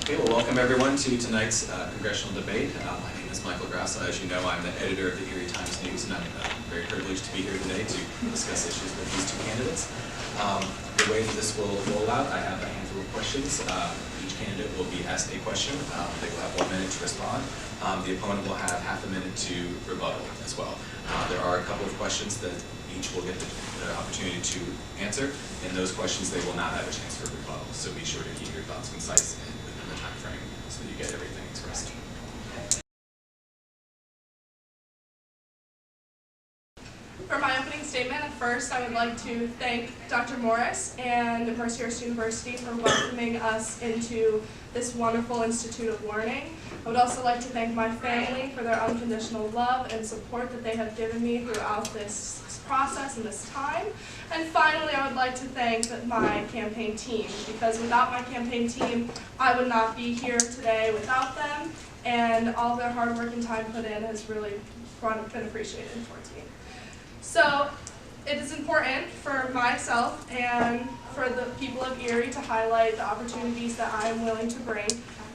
Okay, well, welcome everyone to tonight's congressional debate. My name is Michael Grasso. As you know, I'm the editor of the Erie Times News, and I'm very privileged to be here today to discuss issues with these two candidates. The way that this will roll out, I have a handful of questions. Each candidate will be asked a question. They will have 1 minute to respond. The opponent will have half a minute to rebuttal as well. There are a couple of questions that each will get the opportunity to answer. In those questions, they will not have a chance for rebuttal, so be sure to keep your thoughts concise and within the time frame so that you get everything expressed. For my opening statement, first I would like to thank Dr. Morris and Mercyhurst University for welcoming us into this wonderful Institute of Learning. I would also like to thank my family for their unconditional love and support that they have given me throughout this process and this time. And finally, I would like to thank my campaign team, because without my campaign team, I would not be here today without them, and all their hard work and time put in has really been appreciated towards me. So it is important for myself and for the people of Erie to highlight the opportunities that I am willing to bring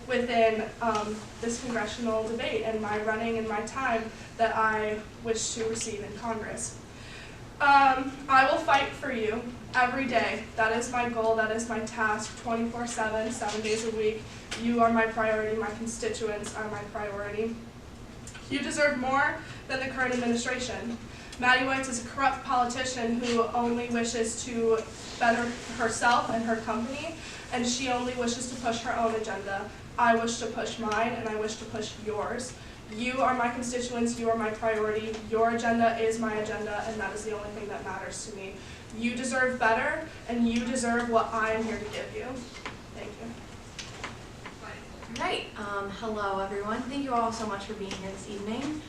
within this congressional debate and my running and my time that I wish to receive in Congress. I will fight for you every day. That is my goal, that is my task, 24/7, 7 days a week. You are my priority, my constituents are my priority. You deserve more than the current administration. Maddie Weitz is a corrupt politician who only wishes to better herself and her company, and she only wishes to push her own agenda. I wish to push mine, and I wish to push yours. You are my constituents, you are my priority, your agenda is my agenda, and that is the only thing that matters to me. You deserve better, and you deserve what I am here to give you. Thank you. Right. Hello, everyone. Thank you all so much for being here this evening.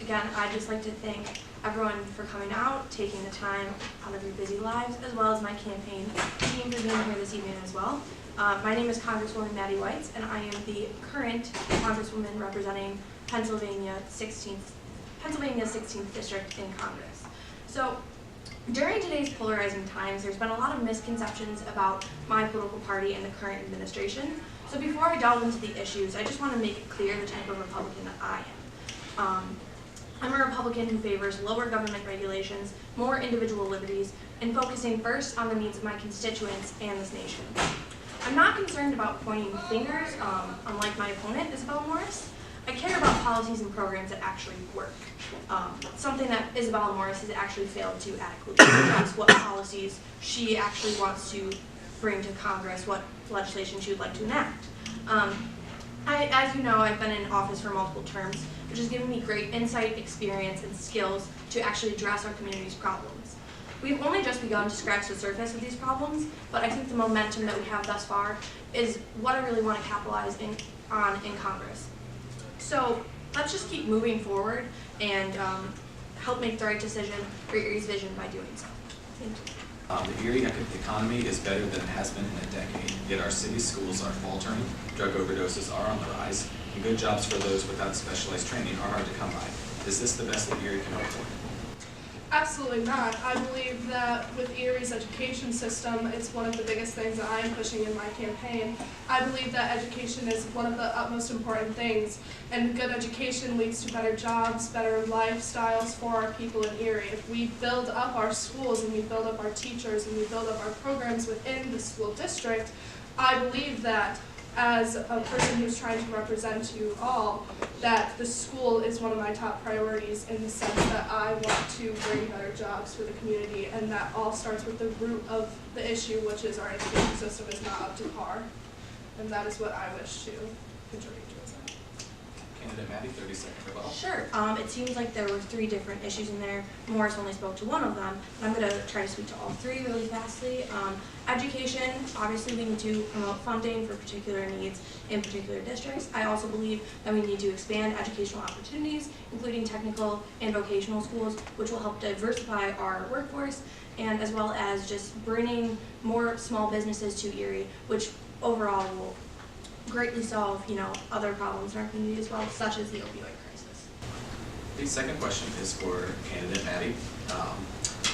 Again, I'd just like to thank everyone for coming out, taking the time out of your busy lives, as well as my campaign team for being here this evening as well. My name is Congresswoman Maddie Weitz, and I am the current Congresswoman representing Pennsylvania's 16th District in Congress. So, during today's polarizing times, there's been a lot of misconceptions about my political party and the current administration. So before I delve into the issues, I just want to make it clear the type of Republican that I am. I'm a Republican who favors lower government regulations, more individual liberties, and focusing first on the needs of my constituents and this nation. I'm not concerned about pointing fingers, unlike my opponent, Isabella Morris. I care about policies and programs that actually work. Something that Isabella Morris has actually failed to adequately address what policies she actually wants to bring to Congress, what legislation she would like to enact. As you know, I've been in office for multiple terms, which has given me great insight, experience, and skills to actually address our community's problems. We've only just begun to scratch the surface of these problems, but I think the momentum that we have thus far is what I really want to capitalize on in Congress. So let's just keep moving forward and help make the right decision for Erie's vision by doing so. Thank you. The Erie economy is better than it has been in a decade, yet our city schools are faltering, drug overdoses are on the rise, and good jobs for those without specialized training are hard to come by. Is this the best that Erie can hope for? Absolutely not. I believe that with Erie's education system, it's one of the biggest things that I am pushing in my campaign. I believe that education is one of the utmost important things, and good education leads to better jobs, better lifestyles for our people in Erie. If we build up our schools and we build up our teachers and we build up our programs within the school district, I believe that as a person who's trying to represent you all, that the school is one of my top priorities in the sense that I want to bring better jobs for the community, and that all starts with the root of the issue, which is our education system is not up to par, and that is what I wish to contribute to. Candidate Maddie, 30-second rebuttal. Sure. It seems like there were 3 different issues in there. Morris only spoke to one of them, and I'm going to try to speak to all 3 really fastly. Education, obviously we need to promote funding for particular needs in particular districts. I also believe that we need to expand educational opportunities, including technical and vocational schools, which will help diversify our workforce, and as well as just bringing more small businesses to Erie, which overall will greatly solve, other problems in our community as well, such as the opioid crisis. The second question is for candidate Maddie.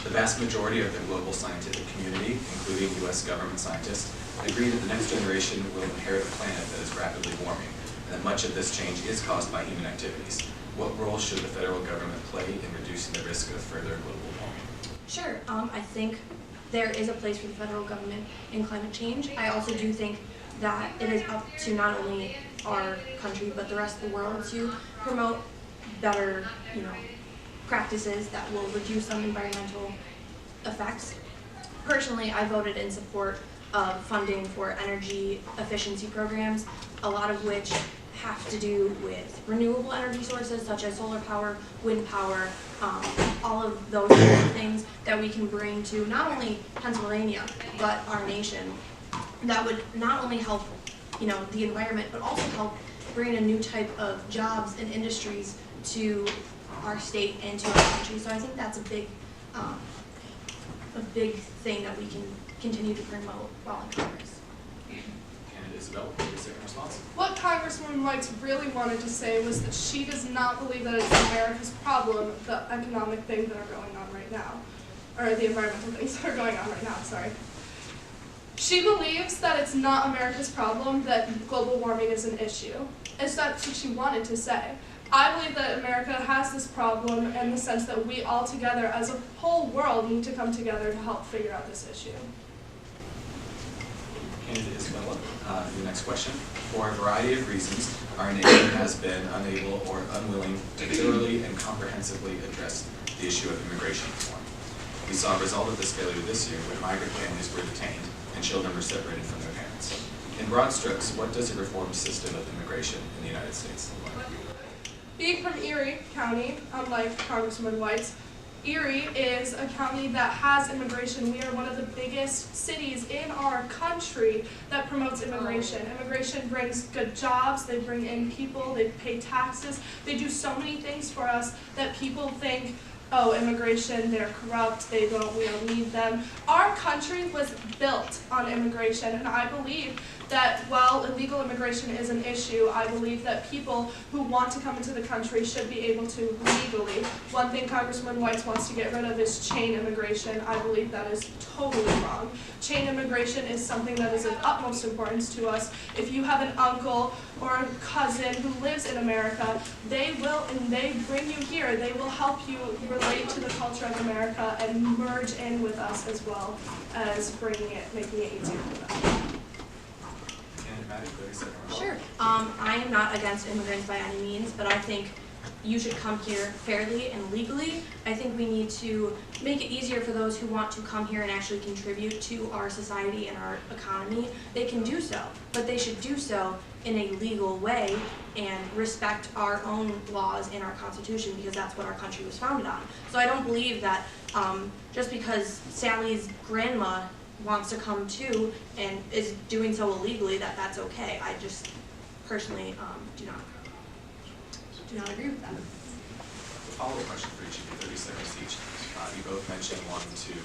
The vast majority of the global scientific community, including U.S. government scientists, agree that the next generation will inherit a planet that is rapidly warming, and that much of this change is caused by human activities. What role should the federal government play in reducing the risk of further global warming? Sure. I think there is a place for the federal government in climate change. I also do think that it is up to not only our country but the rest of the world to promote better, practices that will reduce some environmental effects. Personally, I voted in support of funding for energy efficiency programs, a lot of which have to do with renewable energy sources such as solar power, wind power, all of those kinds of things that we can bring to not only Pennsylvania but our nation. That would not only help, the environment, but also help bring a new type of jobs and industries to our state and to our country. So I think that's a big thing that we can continue to promote while in Congress. Candidate Isabel, your second response. What Congresswoman Weitz really wanted to say was that she does not believe that it's America's problem, the economic things that are going on right now, or the environmental things that are going on right now, sorry. She believes that it's not America's problem that global warming is an issue. That's what she wanted to say. I believe that America has this problem in the sense that we all together as a whole world need to come together to help figure out this issue. Candidate Isabella, your next question. For a variety of reasons, our nation has been unable or unwilling to thoroughly and comprehensively address the issue of immigration reform. We saw a result of this failure this year when migrant families were detained and children were separated from their parents. In broad strokes, what does a reformed system of immigration in the United States look like? Being from Erie County, unlike Congresswoman Weitz, Erie is a county that has immigration. We are one of the biggest cities in our country that promotes immigration. Immigration brings good jobs, they bring in people, they pay taxes, they do so many things for us that people think, oh, immigration, they're corrupt, we don't need them. Our country was built on immigration, and I believe that while illegal immigration is an issue, I believe that people who want to come into the country should be able to legally. One thing Congresswoman Weitz wants to get rid of is chain immigration. I believe that is totally wrong. Chain immigration is something that is of utmost importance to us. If you have an uncle or a cousin who lives in America, they bring you here. They will help you relate to the culture of America and merge in with us as well as making it easier for them. Sure. I am not against immigrants by any means, but I think you should come here fairly and legally. I think we need to make it easier for those who want to come here and actually contribute to our society and our economy. They can do so, but they should do so in a legal way and respect our own laws and our Constitution, because that's what our country was founded on. So I don't believe that just because Sally's grandma wants to come too and is doing so illegally that's okay. I just personally do not agree with that. A follow-up question for each of you, 30 seconds each. You both mentioned wanting to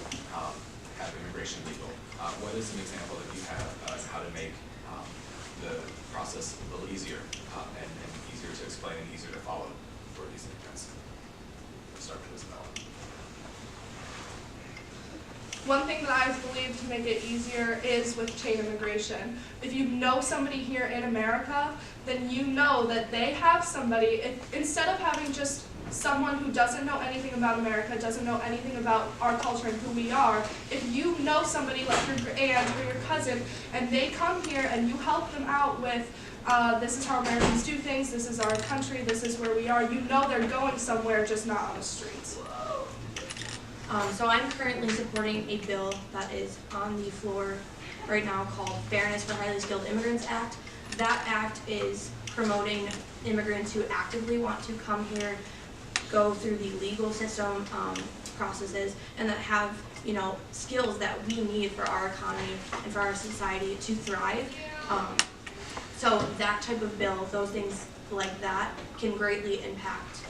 have immigration legal. What is an example that you have of how to make the process a little easier and easier to explain and easier to follow for these immigrants? Let's start with Isabella. One thing that I believe to make it easier is with chain immigration. If you know somebody here in America, then you know that they have somebody, instead of having just someone who doesn't know anything about America, doesn't know anything about our culture and who we are, if you know somebody like your aunt or your cousin and they come here and you help them out with this is how Americans do things, this is our country, this is where we are, you know they're going somewhere, just not on the streets. So I'm currently supporting a bill that is on the floor right now called Fairness for Highly Skilled Immigrants Act. That act is promoting immigrants who actively want to come here, go through the legal system processes, and that have skills that we need for our economy and for our society to thrive. So that type of bill, those things like that, can greatly impact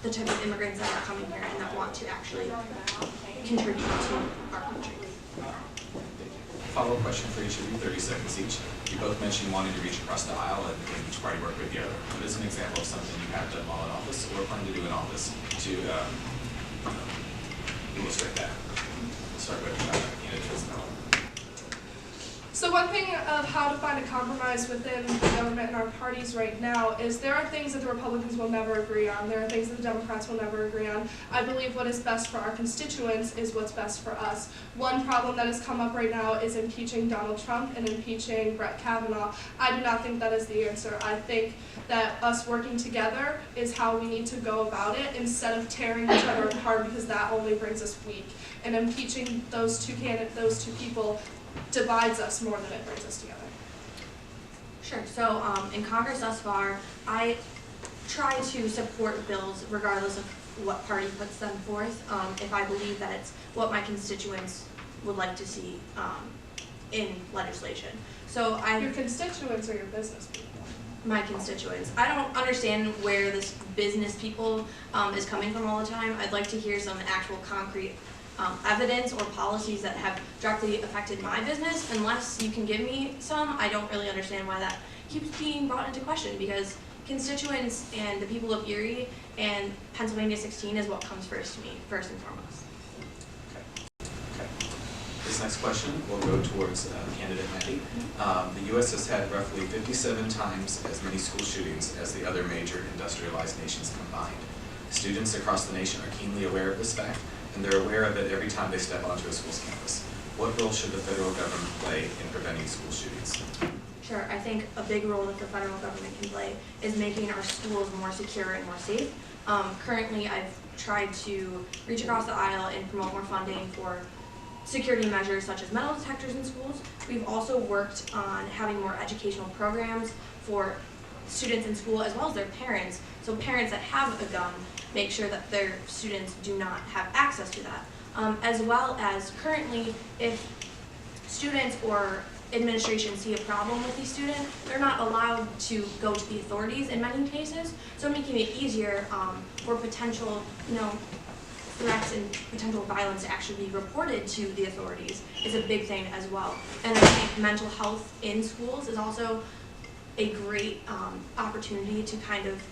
the type of immigrants that are coming here and that want to actually contribute to our country. Follow-up question for each of you, 30 seconds each. You both mentioned wanting to reach across the aisle and each party work with the other. What is an example of something you have done while in office or plan to do in office to illustrate that? We'll start with candidate Isabella. So one thing of how to find a compromise within the government and our parties right now is there are things that the Republicans will never agree on. There are things that the Democrats will never agree on. I believe what is best for our constituents is what's best for us. One problem that has come up right now is impeaching Donald Trump and impeaching Brett Kavanaugh. I do not think that is the answer. I think that us working together is how we need to go about it instead of tearing each other apart, because that only brings us weak. And impeaching those two people divides us more than it brings us together. Sure. So in Congress thus far, I try to support bills regardless of what party puts them forth, if I believe that it's what my constituents would like to see in legislation. So Your constituents are your business people. My constituents. I don't understand where this business people is coming from all the time. I'd like to hear some actual concrete evidence or policies that have directly affected my business. Unless you can give me some, I don't really understand why that keeps being brought into question, because constituents and the people of Erie and Pennsylvania 16 is what comes first to me, first and foremost. Okay. This next question will go towards candidate Maddie. The U.S. has had roughly 57 times as many school shootings as the other major industrialized nations combined. Students across the nation are keenly aware of this fact, and they're aware of it every time they step onto a school's campus. What role should the federal government play in preventing school shootings? Sure, I think a big role that the federal government can play is making our schools more secure and more safe. Currently, I've tried to reach across the aisle and promote more funding for security measures such as metal detectors in schools. We've also worked on having more educational programs for students in school as well as their parents. So parents that have a gun make sure that their students do not have access to that. As well as currently, if students or administration see a problem with these students, they're not allowed to go to the authorities in many cases. So making it easier for potential, threats and potential violence to actually be reported to the authorities is a big thing as well. And I think mental health in schools is also a great opportunity to kind of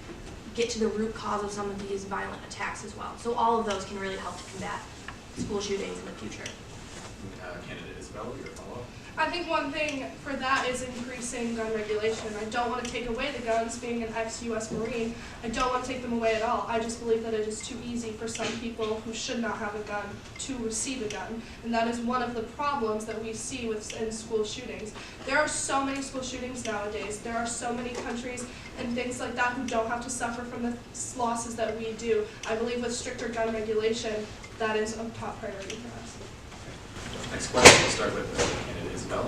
get to the root cause of some of these violent attacks as well. So all of those can really help to combat school shootings in the future. Candidate Isabel, your follow-up? I think one thing for that is increasing gun regulation. I don't want to take away the guns, being an ex-U.S. Marine. I don't want to take them away at all. I just believe that it is too easy for some people who should not have a gun to receive a gun. And that is one of the problems that we see in school shootings. There are so many school shootings nowadays. There are so many countries and things like that who don't have to suffer from the losses that we do. I believe with stricter gun regulation, that is a top priority for us. Next question, we'll start with candidate Isabel.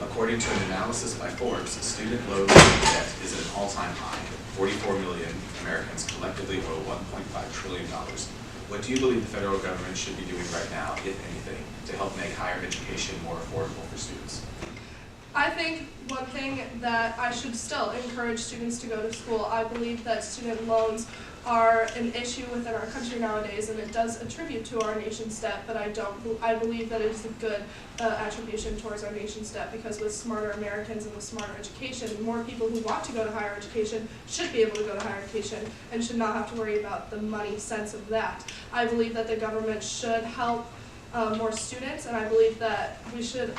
According to an analysis by Forbes, student loan debt is at an all-time high. 44 million Americans collectively owe $1.5 trillion. What do you believe the federal government should be doing right now, if anything, to help make higher education more affordable for students? I think one thing that I should still encourage students to go to school. I believe that student loans are an issue within our country nowadays, and it does attribute to our nation's debt, but I believe that it is a good attribution towards our nation's debt, because with smarter Americans and with smarter education, more people who want to go to higher education should be able to go to higher education and should not have to worry about the money sense of that. I believe that the government should help more students, and I believe that we should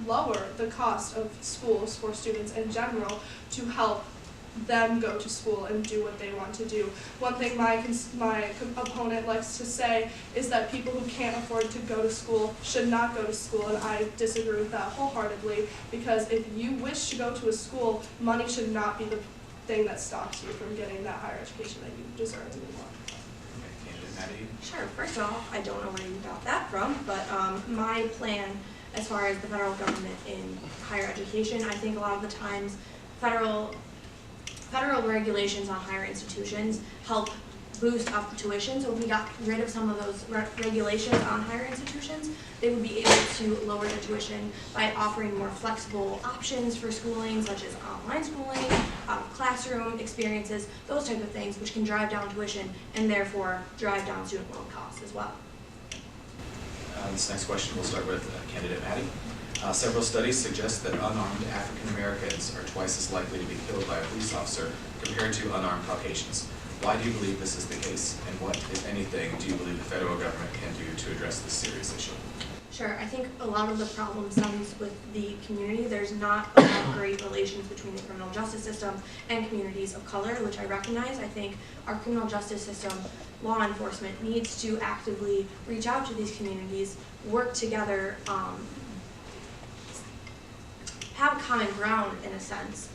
lower the cost of schools for students in general to help them go to school and do what they want to do. One thing my opponent likes to say is that people who can't afford to go to school should not go to school, and I disagree with that wholeheartedly, because if you wish to go to a school, money should not be the thing that stops you from getting that higher education that you deserve and you want. Okay, candidate Maddie. Sure, first off, I don't know where you got that from, but my plan as far as the federal government in higher education, I think a lot of the times federal regulations on higher institutions help boost up the tuition. So if we got rid of some of those regulations on higher institutions, they would be able to lower the tuition by offering more flexible options for schooling, such as online schooling, classroom experiences, those type of things, which can drive down tuition and therefore drive down student loan costs as well. This next question, we'll start with candidate Maddie. Several studies suggest that unarmed African Americans are twice as likely to be killed by a police officer compared to unarmed Caucasians. Why do you believe this is the case, and what, if anything, do you believe the federal government can do to address this serious issue? Sure, I think a lot of the problem stems with the community. There's not a lot of great relations between the criminal justice system and communities of color, which I recognize. I think our criminal justice system, law enforcement, needs to actively reach out to these communities, work together, have common ground in a sense,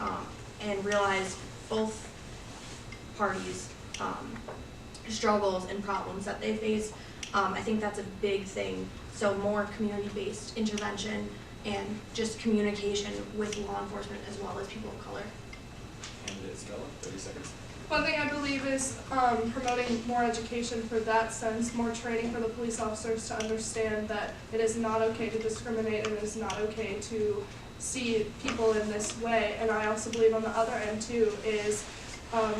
and realize both parties' struggles and problems that they face. I think that's a big thing. So more community-based intervention and just communication with law enforcement as well as people of color. Candidate Stella, 30 seconds. One thing I believe is promoting more education for that sense, more training for the police officers to understand that it is not okay to discriminate and it is not okay to see people in this way. And I also believe on the other end too is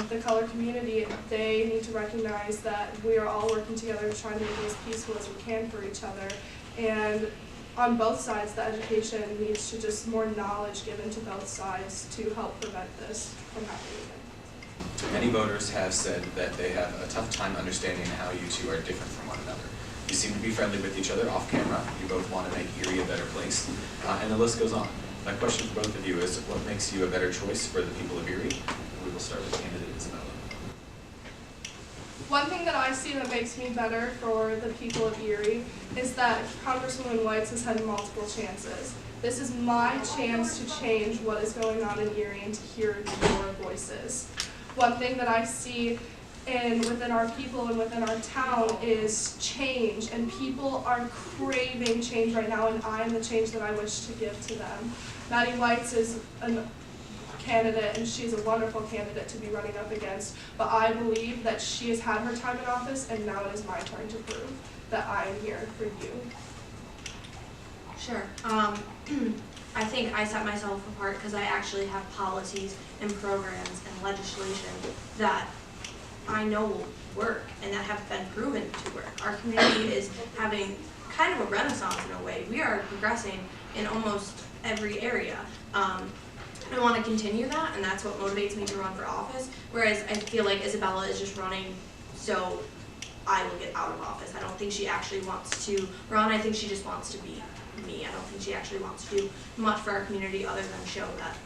the color community, they need to recognize that we are all working together to try to make it as peaceful as we can for each other. And on both sides, the education needs to just more knowledge given to both sides to help prevent this from happening again. Many voters have said that they have a tough time understanding how you two are different from one another. You seem to be friendly with each other off camera. You both want to make Erie a better place, and the list goes on. My question for both of you is, what makes you a better choice for the people of Erie? We will start with candidate Isabella. One thing that I see that makes me better for the people of Erie is that Congresswoman Weitz has had multiple chances. This is my chance to change what is going on in Erie and to hear your voices. One thing that I see within our people and within our town is change, and people are craving change right now, and I am the change that I wish to give to them. Maddie Weitz is a candidate, and she's a wonderful candidate to be running up against, but I believe that she has had her time in office, and now it is my turn to prove that I am here for you. Sure. I think I set myself apart because I actually have policies and programs and legislation that I know will work and that have been proven to work. Our community is having kind of a renaissance in a way. We are progressing in almost every area. I want to continue that, and that's what motivates me to run for office, whereas I feel like Isabella is just running so I will get out of office. I don't think she actually wants to run. I think she just wants to be me. I don't think she actually wants to do much for our community other than show that.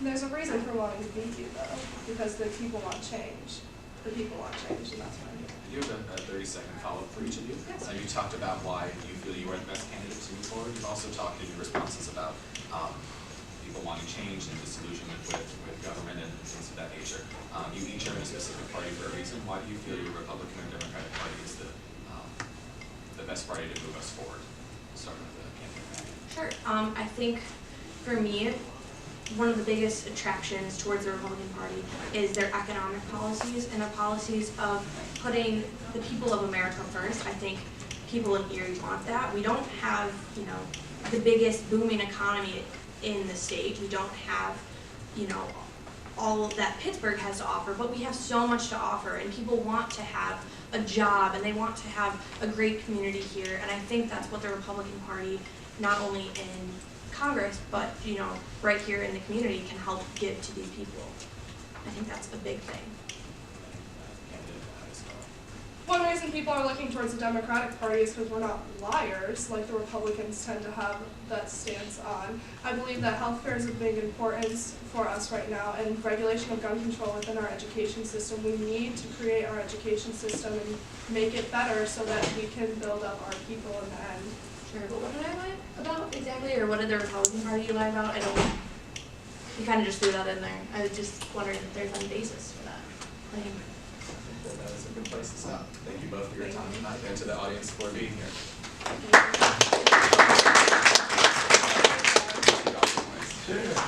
There's a reason for wanting to beat you, though, because the people want change. The people want change, and that's why I'm here. You have a 30-second follow-up for each of you. Yes. You talked about why you feel you are the best candidate to move forward. You've also talked in your responses about people wanting change and disillusionment with government and things of that nature. You each are in a specific party for a reason. Why do you feel your Republican or Democratic Party is the best party to move us forward? Starting with the candidate. Sure. I think for me, one of the biggest attractions towards the Republican Party is their economic policies and their policies of putting the people of America first. I think people in Erie want that. We don't have, the biggest booming economy in the state. We don't have, all that Pittsburgh has to offer, but we have so much to offer, and people want to have a job and they want to have a great community here. And I think that's what the Republican Party, not only in Congress, but right here in the community, can help give to these people. I think that's a big thing. One reason people are looking towards the Democratic Party is because we're not liars like the Republicans tend to have that stance on. I believe that healthcare is of big importance for us right now, and regulation of gun control within our education system. We need to create our education system and make it better so that we can build up our people in the end. Sure, but what did I lie about exactly, or what did the Republican Party lie about? I don't. You kind of just threw that in there. I was just wondering if there's any basis for that. That is a good place to stop. Thank you both for your time tonight, and to the audience for being here. Thank you. Sure.